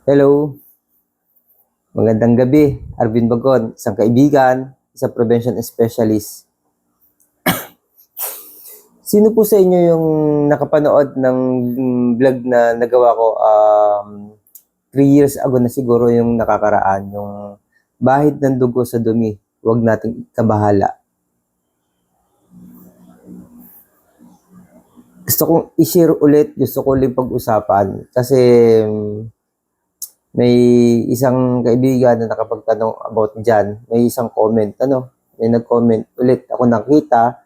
Hello, magandang gabi. Arvin Bagon, isang kaibigan, isang prevention specialist. Sino po sa inyo yung nakapanood ng vlog na nagawa ko 3 years ago na siguro yung nakakaraan, yung bahid ng dugo sa dumi, huwag nating ikabahala. Gusto kong i-share ulit, gusto ko ulit pag-usapan kasi may isang kaibigan na nakapagtanong about dyan, may isang comment, may nag-comment ulit ako nakita,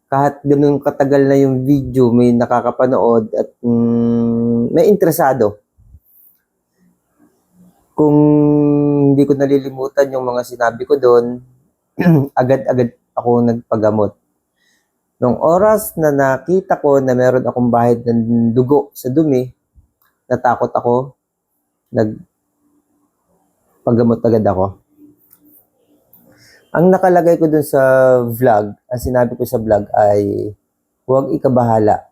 kahit ganun katagal na yung video, may nakakapanood at may interesado. Kung hindi ko nalilimutan yung mga sinabi ko doon, agad-agad ako nagpagamot. Nung oras na nakita ko na meron akong bahid ng dugo sa dumi, natakot ako, nagpagamot agad ako. Ang nakalagay ko dun sa vlog, ang sinabi ko sa vlog ay huwag ikabahala.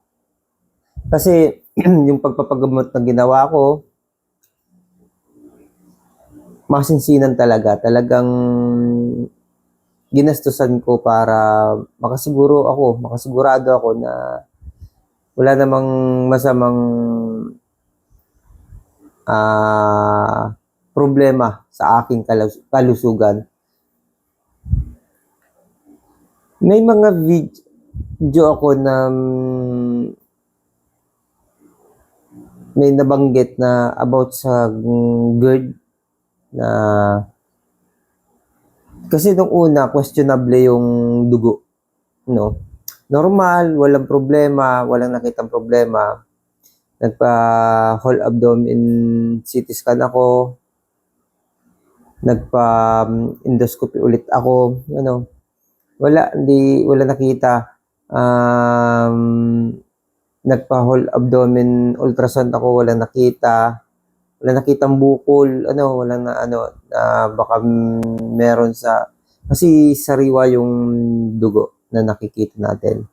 Kasi yung pagpapagamot na ginawa ko, masinsinan talaga. Talagang ginastusan ko para makasigurado ako na wala namang masamang problema sa aking kalusugan. May mga video ako na may nabanggit na about sa GERD na kasi nung una questionable yung dugo, no? Normal, walang problema, walang nakitang problema. Nagpa whole abdomen CT scan ako. Nagpa endoscopy ulit ako, wala nakita. Nagpa whole abdomen ultrasound ako, wala nakitang bukol, na baka meron kasi sariwa yung dugo na nakikita natin.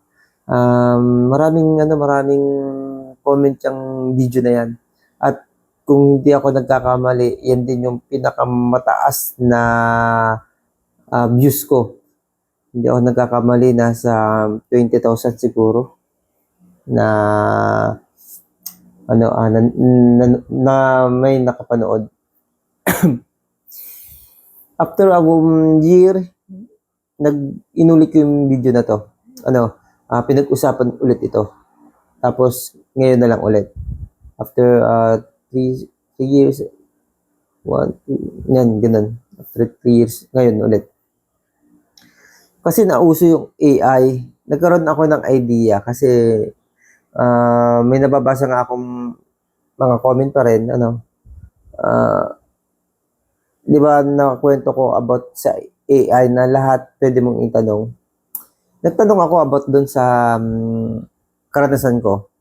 Maraming comment yung video na yan. At kung hindi ako nagkakamali, yan din yung pinakamataas na views ko. Hindi ako nagkakamali, nasa 20,000 siguro na may nakapanood. After a year, inulit ko yung video na to. Pinag-usapan ulit ito. Tapos, ngayon na lang ulit. After 3 years, 1, 2, yan, ganun. After 3 years, ngayon ulit. Kasi nauso yung AI. Nagkaroon ako ng idea kasi may nababasa nga akong mga comment pa rin, di ba nakakwento ko about sa AI na lahat pwede mong itanong. Nagtanong ako about doon sa karanasan ko.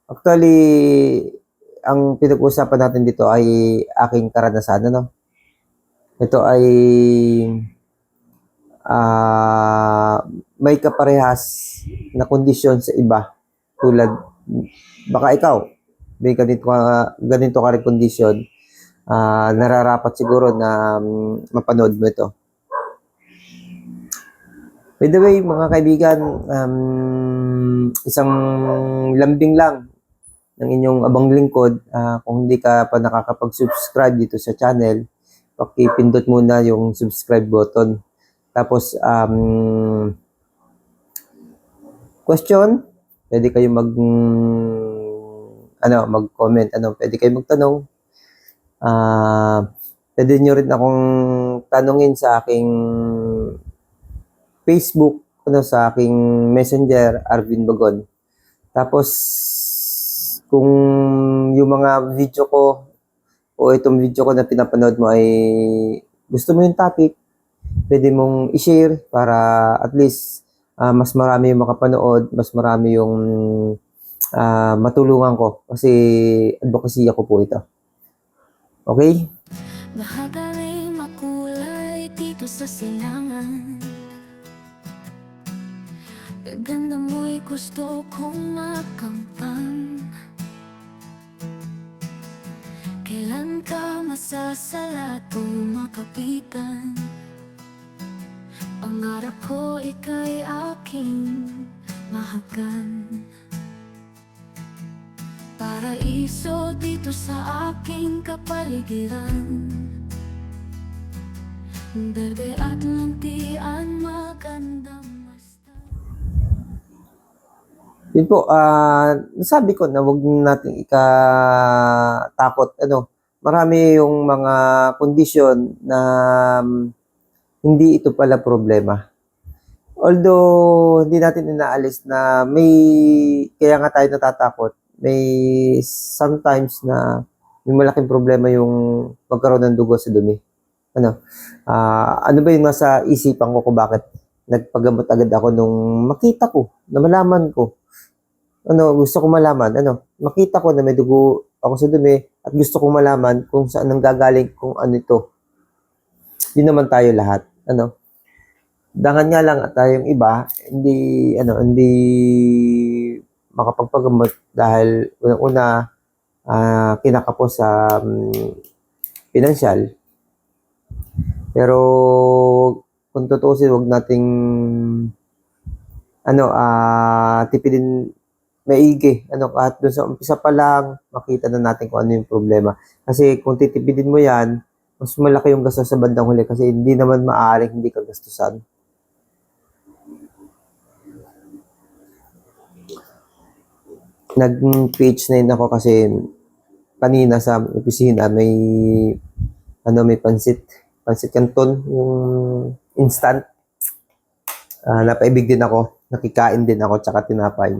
Actually, ang pinag-uusapan natin dito ay aking karanasan, Ito ay may kaparehas na kondisyon sa iba. Tulad, baka ikaw, may ganito ka rin kondisyon, nararapat siguro na mapanood mo ito. By the way, mga kaibigan, isang lambing lang ng inyong abang lingkod. Kung hindi ka pa nakakapag-subscribe dito sa channel, pakipindot muna yung subscribe button. Tapos, question, pwede kayo mag-comment, pwede kayo magtanong. Pwede nyo rin akong tanungin sa aking Facebook, sa aking Messenger, Arvin Bagon. Tapos, kung yung mga video ko o itong video ko na pinapanood mo ay gusto mo yung topic, pwede mong i-share para at least mas marami yung makapanood, mas marami yung matulungan ko kasi advocacy ako po ito. Okay? Bahagaling makulay dito sa silangan. Gaganda mo'y gusto kong makamtan. Kailan ka masasala at makapitan? Pangarap ko ika'y aking mahagan. Paraiso dito sa aking kapaligiran. Bebe at lantian, magandang masta. Yun po, nasabi ko na wag nating ikatakot. Marami yung mga kondisyon na hindi ito pala problema. Although, hindi natin inaalis na kaya nga tayo natatakot, may sometimes na may malaking problema yung pagkaroon ng dugo sa dumi. Ano ba yung nasa isipan ko kung bakit nagpagamot agad ako nung makita ko, na malaman ko. Gusto ko malaman, makita ko na may dugo ako sa dumi at gusto ko malaman kung saan nanggagaling, kung ano ito. Yun naman tayo lahat, Dangan nga lang at tayong iba, hindi makapagpagamot dahil unang-una, kinakapos sa pinansyal. Pero kung tutuusin, wag nating tipidin maigi. Kahit doon sa umpisa pa lang, makita na natin kung ano yung problema. Kasi kung titipidin mo yan, mas malaki yung gastos sa bandang huli kasi hindi naman maaaring hindi ka gastusan. Nag-page 9 ako kasi kanina sa opisina may pansit canton, yung instant. Napaibig din ako, nakikain din ako, tsaka tinapay.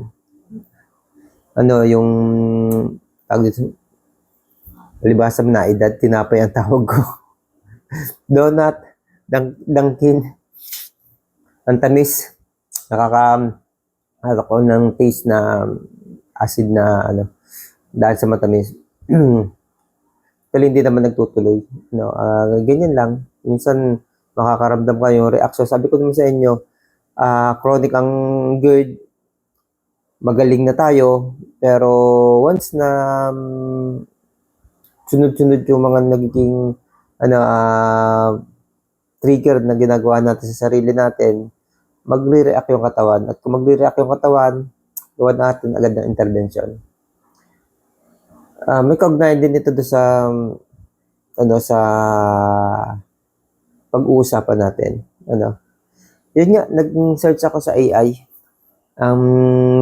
Yung tawag dito, palibhasam na edad, tinapay ang tawag ko. Donut, Dunkin, ang tamis. Nakaka ko ng taste na acid na dahil sa matamis. Actually, hindi naman nagtutuloy. Ganyan lang. Minsan, makakaramdam ka yung reaction. Sabi ko naman sa inyo, chronic ang GERD, magaling na tayo, pero once na sunod-sunod yung mga nagiging trigger na ginagawa natin sa sarili natin, magre-react yung katawan. At kung magre-react yung katawan, gawa natin agad ng intervention. May kaugnayan din ito sa sa pag-uusapan natin. Yun nga, nag-search ako sa AI.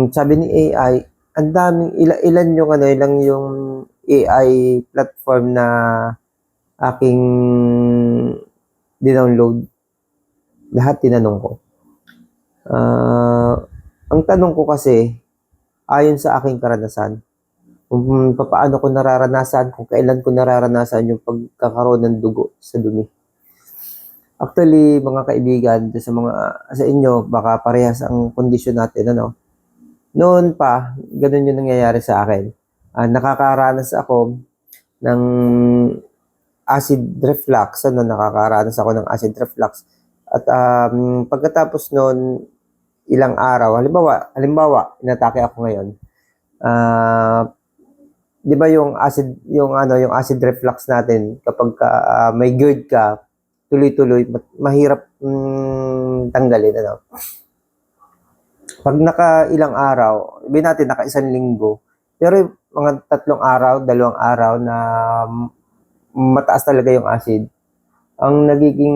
Sabi ni AI, ang daming ilan yung AI platform na aking dinownload. Lahat tinanong ko. Ang tanong ko kasi, ayon sa aking karanasan, kung paano ko nararanasan, kung kailan ko nararanasan yung pagkakaroon ng dugo sa dumi. Actually, mga kaibigan, sa inyo, baka parehas ang kondisyon natin, Noon pa, ganun yung nangyayari sa akin. Nakakaranas ako ng acid reflux, nakakaranas ako ng acid reflux. At pagkatapos noon, ilang araw, halimbawa, inatake ako ngayon. Di ba yung acid reflux natin kapag may GERD ka, tuloy-tuloy, mahirap tanggalin, Pag ilang araw, sabihin natin isang linggo, pero mga 3 araw, 2 araw na mataas talaga yung acid, ang nagiging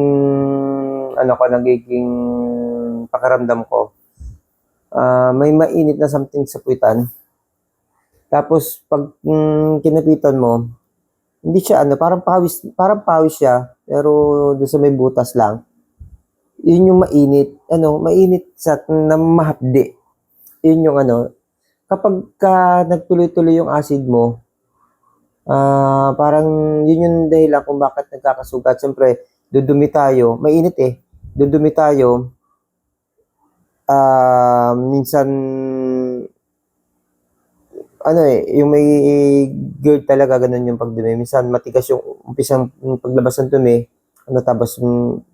pakiramdam ko, may mainit na something sa puwitan. Tapos pag kinapitan mo, hindi siya parang pawis siya, pero doon sa may butas lang. Yun yung mainit, mainit sa na mahapdi. Yun yung kapag nagtuloy-tuloy yung acid mo, parang yun yung dahilan kung bakit nagkakasugat. Siyempre, dudumi tayo, mainit dudumi tayo, minsan yung may GERD talaga, ganun yung pagdumi. Minsan matigas yung umpisang paglabas ng dumi, tapos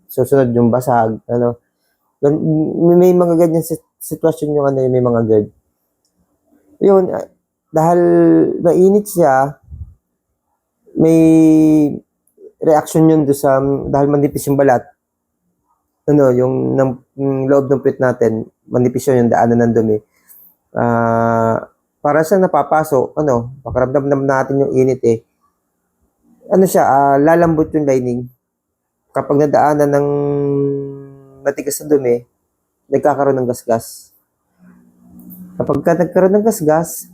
susunod yung basag, may mga ganyan sitwasyon yung may mga GERD. Yun, dahil mainit siya, may reaction yun do sa, dahil manipis yung balat, yung loob ng puwet natin, manipis yun, yung daanan ng dumi. Para siyang napapaso, pakiramdam naman natin yung init eh. Lalambot yung lining. Kapag nadaanan ng matigas na dumi, nagkakaroon ng gasgas. Kapag nagkaroon ng gasgas,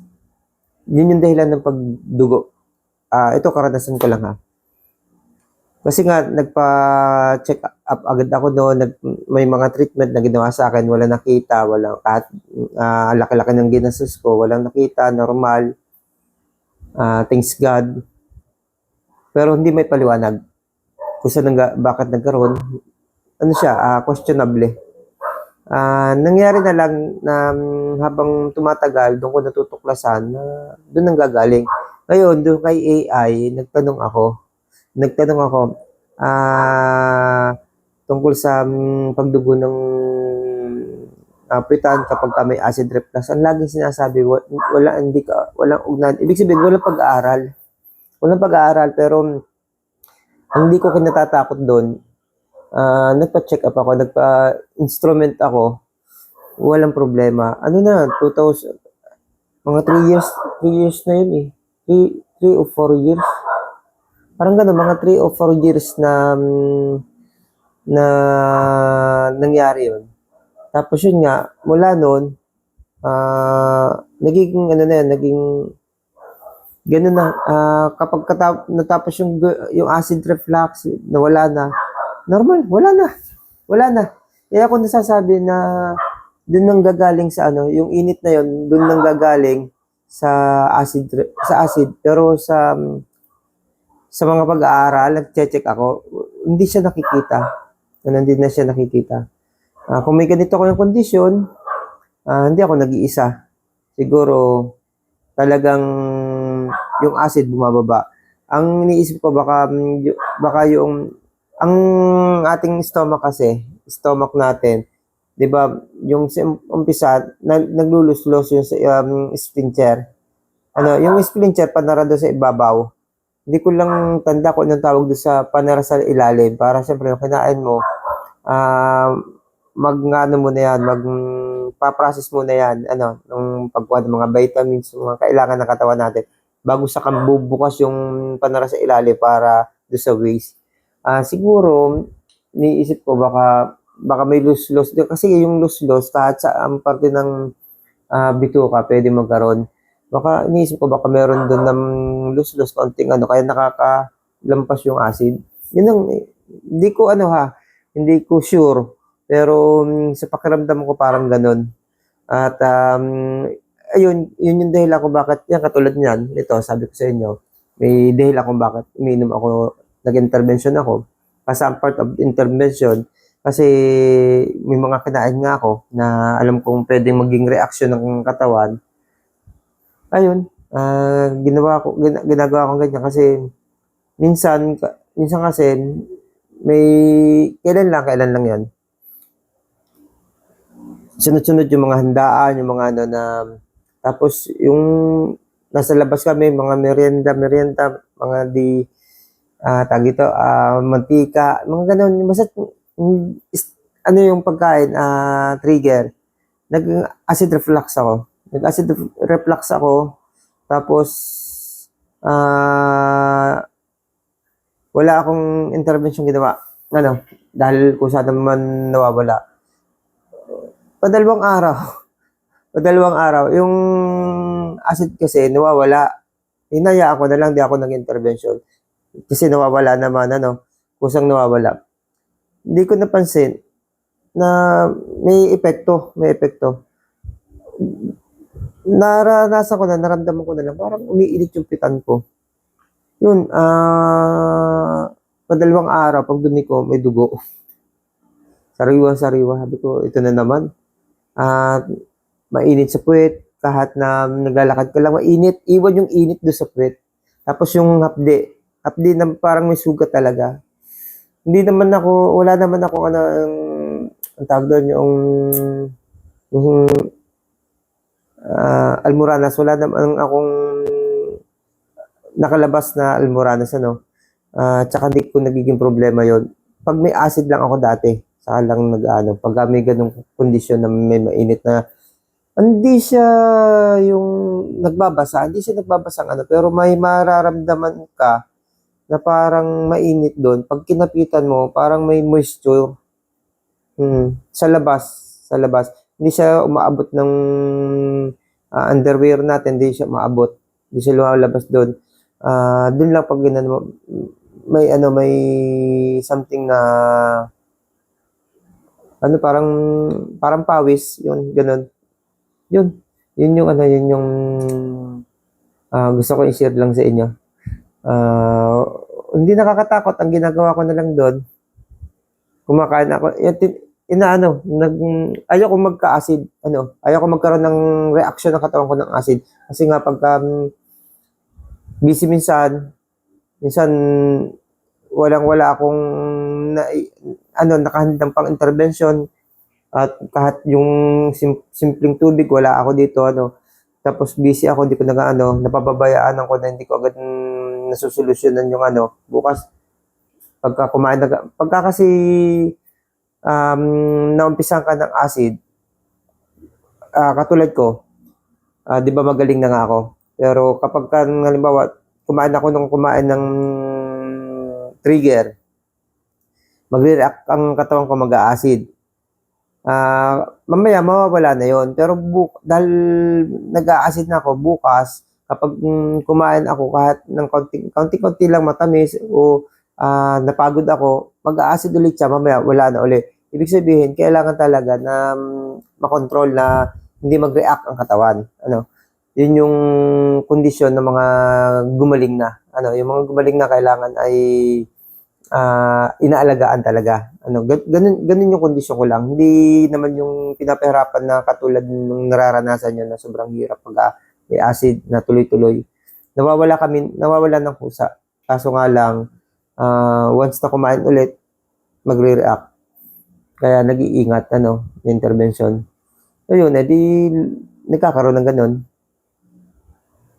yun yung dahilan ng pagdugo. Ito karanasan ko lang ha. Kasi nga, nagpa-check up agad ako noon, may mga treatment na ginawa sa akin, wala nakita, kahit laki-laki ng ginastos ko, walang nakita, normal, thanks God. Pero hindi may paliwanag kung saan bakit nagkaroon. Questionable. Nangyari na lang na habang tumatagal, doon ko natutuklasan na doon nang gagaling. Ngayon, doon kay AI, nagtanong ako, tungkol sa pagdugo ng puwitan kapag may acid reflux. Ang laging sinasabi, walang ugnayan. Ibig sabihin, walang pag-aaral. Walang pag-aaral, pero hindi ko kinatatakot doon. Nagpa-check up ako, nagpa-instrument ako, walang problema. mga 3 years na yun eh. 3 or 4 years. Parang gano'n, mga 3 or 4 years na nangyari yun. Tapos yun nga, mula noon, naging gano'n na. Kapag natapos yung acid reflux, nawala na. Normal, wala na. Kaya ako nasasabi na doon nang gagaling sa yung init na yun, doon nang gagaling sa acid, pero sa mga pag-aaral, nag-check ako, hindi siya nakikita. Hindi na siya nakikita. Kung may ganito ko yung kondisyon, hindi ako nag-iisa. Siguro, talagang yung acid bumababa. Ang iniisip ko, baka ang ating stomach natin, di ba, yung umpisa, naglululos yung sphincter. Yung sphincter, panara doon sa ibabaw. Hindi ko lang tanda kung anong tawag doon sa panara sa ilalim. Para siyempre, yung kinain mo, magpa-process mo na yan, ng pagkuha ng mga vitamins, mga kailangan ng katawan natin, bago sa bubukas yung panara sa ilalim para doon sa waist. Siguro, niisip ko baka may loose-loose. Kasi yung loose-loose, kahit sa parte ng bituka, pwede magkaroon. Baka iniisip ko, baka meron doon ng loose-loose, konting kaya nakakalampas yung acid. Yun ang, hindi ko sure. Pero sa pakiramdam ko parang ganun. At yun yung dahilan ko bakit, yan katulad niyan, ito, sabi ko sa inyo, may dahilan kung bakit umiinom ako, nag-intervention ako. Kasi ang part of intervention, kasi may mga kinain nga ako na alam kong pwedeng maging reaksyon ng katawan. Ayun, ginagawa ko ganyan kasi minsan kasi may kailan lang yan. Sunod-sunod yung mga handaan, yung mga tapos yung nasa labas kami, mga merienda, mga mantika, mga ganun, basta yung pagkain, trigger. Nag-acid reflux ako. Tapos, wala akong intervention ginawa. Dahil kung saan naman nawawala. Padalawang araw. Yung acid kasi nawawala. Hinayaan ko na lang, di ako nag-intervention. Kasi nawawala naman, kusang nawawala. Hindi ko napansin na may epekto. Naramdaman ko na lang, parang umiinit yung pitan ko. Yun, padalawang araw, pag dumi ko, may dugo. Sariwa. Sabi ko, ito na naman. Mainit sa puwet, kahit na naglalakad ka lang, mainit. Iwan yung init doon sa puwet. Tapos yung hapdi na parang may sugat talaga. Wala naman ako, ang tawag doon, yung almoranas, wala naman akong nakalabas na almoranas, ano. Tsaka di ko nagiging problema yon. Pag may acid lang ako dati, saka lang nag-ano, pag may ganung kondisyon na may mainit na, hindi siya yung hindi siya nagbabasa ano, pero may mararamdaman ka na parang mainit doon. Pag kinapitan mo, parang may moisture. Sa labas. Hindi siya umaabot ng underwear natin, hindi siya maabot. Hindi siya lumalabas doon. Doon lang pag ganun mo, may something na parang pawis, yun, ganun. Yun yung gusto ko i-share lang sa inyo. Hindi nakakatakot, ang ginagawa ko na lang doon, kumakain ako, ayoko magka-acid, ayoko magkaroon ng reaction ng katawan ko ng acid. Kasi nga pagka busy minsan wala akong nakahandang pang intervention, at kahit yung simpleng tubig wala ako dito, tapos busy ako, hindi ko napapabayaan ako na hindi ko agad nasusolusyonan yung bukas pagka kasi naumpisan ka ng acid, katulad ko, di ba magaling na nga ako, pero kapag halimbawa kumain ng trigger, magre-react ang katawan ko, mag-acid. Mamaya mawawala na yon, pero dahil nag-acid na ako, bukas kapag kumain ako kahit ng konti lang matamis o napagod ako, mag-acid ulit siya, mamaya wala na ulit. Ibig sabihin, kailangan talaga na makontrol na hindi mag-react ang katawan. Yun yung kondisyon ng mga gumaling na. Yung mga gumaling na kailangan ay inaalagaan talaga. Ganun yung kondisyon ko lang. Hindi naman yung pinapahirapan na katulad ng nararanasan nyo na sobrang hirap pag may acid na tuloy-tuloy. Nawawala ng kusa. Kaso nga lang, once na kumain ulit, magre-react. Kaya nag-iingat, intervention. Ayun, edi nagkakaroon ng ganun.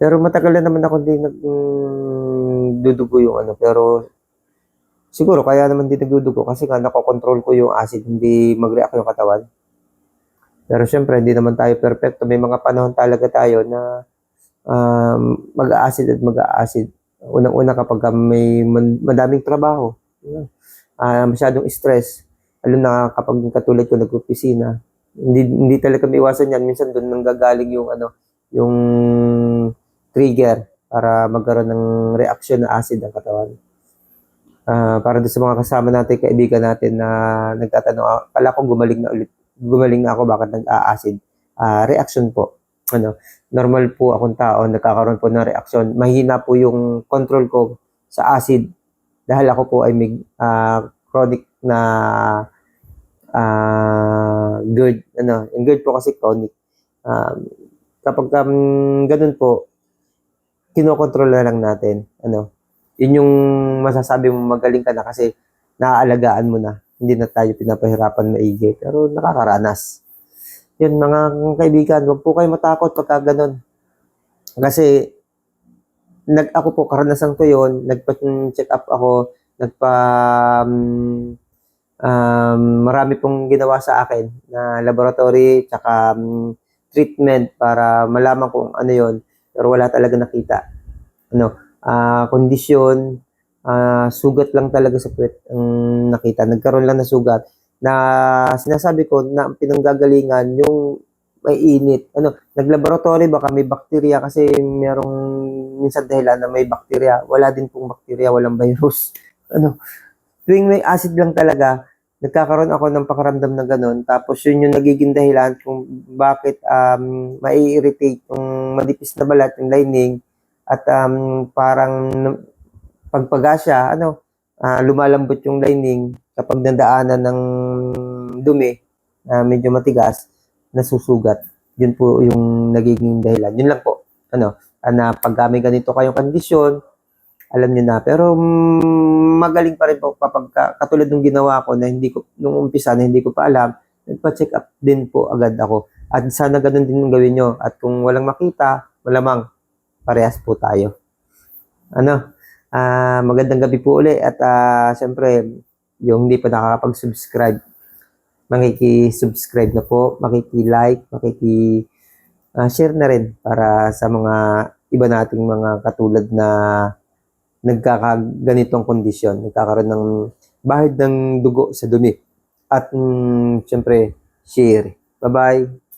Pero matagal na naman ako hindi nagdudugo yung pero siguro kaya naman hindi nagdudugo kasi nga nakokontrol ko yung acid, hindi mag-react yung katawan. Pero syempre, hindi naman tayo perfecto. May mga panahon talaga tayo na mag-acid at mag-acid. Unang-una kapag may madaming trabaho, masyadong stress, lalo na kapag katulad ko nag-opisina, hindi talaga maiwasan yan. Minsan doon nanggagaling yung trigger para magkaroon ng reaction na acid ang katawan. Para doon sa mga kasama natin, kaibigan natin na nagtatanong, pala ko gumaling na ako, bakit nag-a-acid? Reaction po. Normal po akong tao, nagkakaroon po ng reaction. Mahina po yung control ko sa acid dahil ako po ay may chronic na GERD. Yung GERD po kasi chronic. Kapag ganun po, kinokontrol na lang natin. Yun yung masasabi mo magaling ka na kasi naaalagaan mo na. Hindi na tayo pinapahirapan maigi. Pero nakakaranas. Yun mga kaibigan, huwag po kayo matakot pagka ganun. Kasi ako po, karanasan ko yun, nagpa-check up ako, marami pong ginawa sa akin na laboratory, tsaka treatment para malaman kung ano yun, pero wala talaga nakita. Kondisyon, sugat lang talaga sa puwet ang nakita. Nagkaroon lang na sugat na sinasabi ko na pinanggagalingan yung may init. Naglaboratory, baka may bakterya kasi merong minsan dahilan na may bakterya. Wala din pong bakterya, walang virus. Tuwing may acid lang talaga, nagkakaroon ako ng pakaramdam na ganun. Tapos yun yung nagiging dahilan kung bakit mai-irritate yung manipis na balat, yung lining, at parang pagpaga siya, lumalambot yung lining kapag nadaanan ng dumi, medyo matigas, nasusugat. Yun po yung nagiging dahilan. Yun lang po. Na pag may ganito kayong kondisyon, alam niyo na. Pero magaling pa rin po kapag katulad ng ginawa ko na nung umpisa na hindi ko pa alam, nagpa-check up din po agad ako. At sana ganun din yung gawin nyo. At kung walang makita, malamang parehas po tayo. Magandang gabi po uli at syempre, yung hindi pa nakakapag-subscribe, makiki-subscribe na po, makiki-like, share na rin para sa mga iba nating mga katulad na nagkakaganitong kondisyon, nagkakaroon ng bahid ng dugo sa dumi. At syempre, share. Bye-bye!